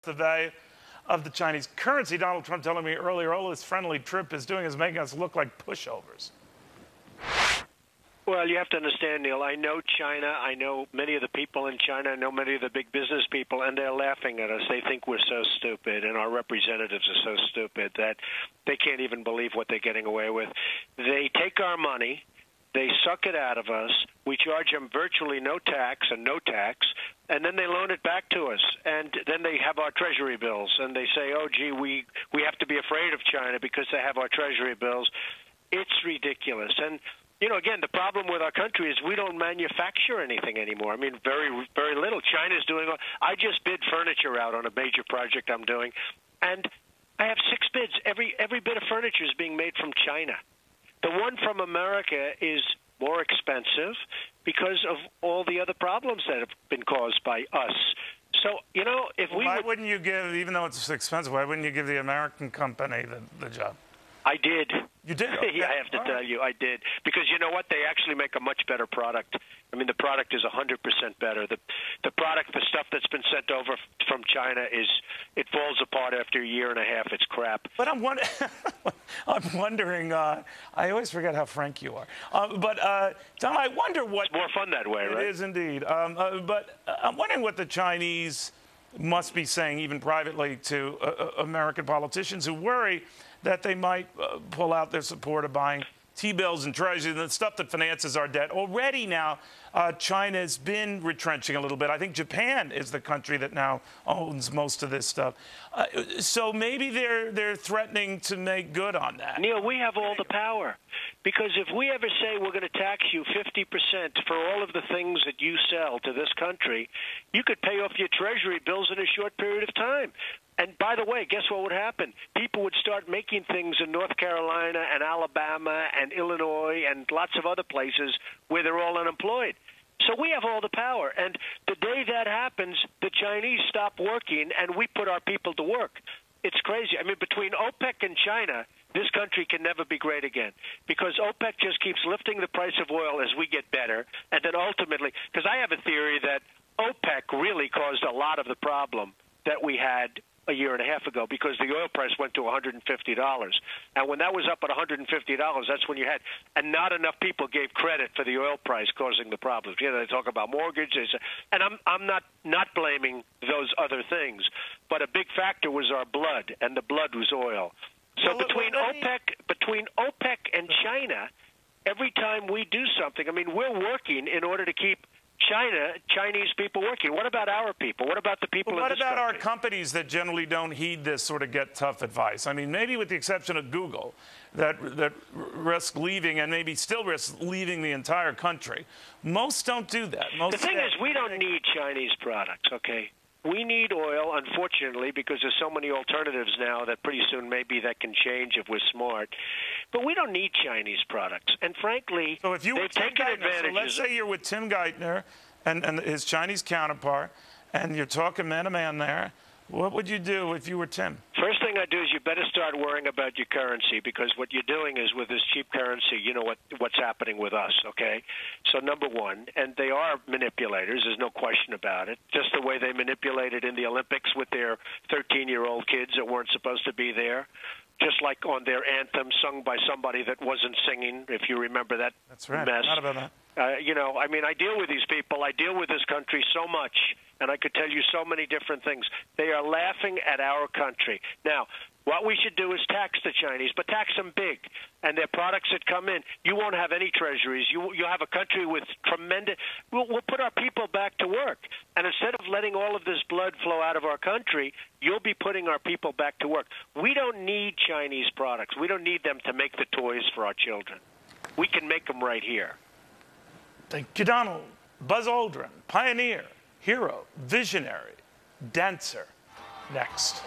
the value of the Chinese currency. Donald Trump telling me earlier, all this friendly trip is doing is making us look like pushovers. Well, you have to understand, Neil, I know China. I know many of the people in China. I know many of the big business people, and they're laughing at us. They think we're so stupid, and our representatives are so stupid that they can't even believe what they're getting away with. They take our money. They suck it out of us. We charge them virtually no tax, and then they loan it back to us. And then they have our treasury bills, and they say, oh, gee, we have to be afraid of China because they have our treasury bills. It's ridiculous. And you know, again, the problem with our country is we don't manufacture anything anymore. I mean, very, very little. China's doing all. I just bid furniture out on a major project I'm doing, and I have 6 bids. Every bit of furniture is being made from China. The one from America is more expensive because of all the other problems that have been caused by us. So, you know, if we why wouldn't you give, even though it's expensive, why wouldn't you give the American company the job? I did. You did? Okay. Yeah, I have to tell you, I did. Because you know what? They actually make a much better product. I mean, the product is 100% better. The product, the stuff that's been sent over from China, it falls apart after a year and a half. It's crap. But I'm wondering, I always forget how frank you are. Don, I wonder what... It's more fun that way, right? It is indeed. But I'm wondering what the Chinese must be saying, even privately, to American politicians who worry that they might pull out their support of buying T-bills and treasuries and the stuff that finances our debt. Already now, China's been retrenching a little bit. I think Japan is the country that now owns most of this stuff. So maybe they're threatening to make good on that. Neil, we have all the power. Because if we ever say we're going to tax you 50% for all of the things that you sell to this country, you could pay off your treasury bills in a short period of time. And by the way, guess what would happen? People would start making things in North Carolina and Alabama and Illinois and lots of other places where they're all unemployed. So we have all the power. And the day that happens, the Chinese stop working and we put our people to work. It's crazy. I mean, between OPEC and China, this country can never be great again because OPEC just keeps lifting the price of oil as we get better. And then ultimately, because I have a theory that OPEC really caused a lot of the problem that we had a year and a half ago because the oil price went to $150. And when that was up at $150, that's when you had, and not enough people gave credit for the oil price causing the problems. You know, they talk about mortgages, and I'm not blaming those other things, but a big factor was our blood, and the blood was oil. So between OPEC and China, every time we do something, I mean, we're working in order to keep Chinese people working. What about our people? What about the people in this country? What about our companies that generally don't heed this sort of get tough advice? I mean, maybe with the exception of Google, that risk leaving and maybe still risk leaving the entire country. Most don't do that. The thing is, we don't need Chinese products, okay? We need oil, unfortunately, because there's so many alternatives now that pretty soon maybe that can change if we're smart. But we don't need Chinese products. And frankly, so if you they've taken advantage. So let's say you're with Tim Geithner and his Chinese counterpart, and you're talking man-to-man there. What would you do if you were Tim? First thing I do is you better start worrying about your currency because what you're doing is with this cheap currency, you know what's happening with us, okay? So number one, and they are manipulators, there's no question about it, just the way they manipulated in the Olympics with their 13-year-old kids that weren't supposed to be there, just like on their anthem sung by somebody that wasn't singing, if you remember that mess. That's right, not about that. You know, I mean, I deal with these people. I deal with this country so much, and I could tell you so many different things. They are laughing at our country. Now, what we should do is tax the Chinese, but tax them big. And their products that come in, you won't have any treasuries. You'll have a country with tremendous... We'll put our people back to work. And instead of letting all of this blood flow out of our country, you'll be putting our people back to work. We don't need Chinese products. We don't need them to make the toys for our children. We can make them right here. Thank you, Donald. Buzz Aldrin, pioneer, hero, visionary, dancer. Next.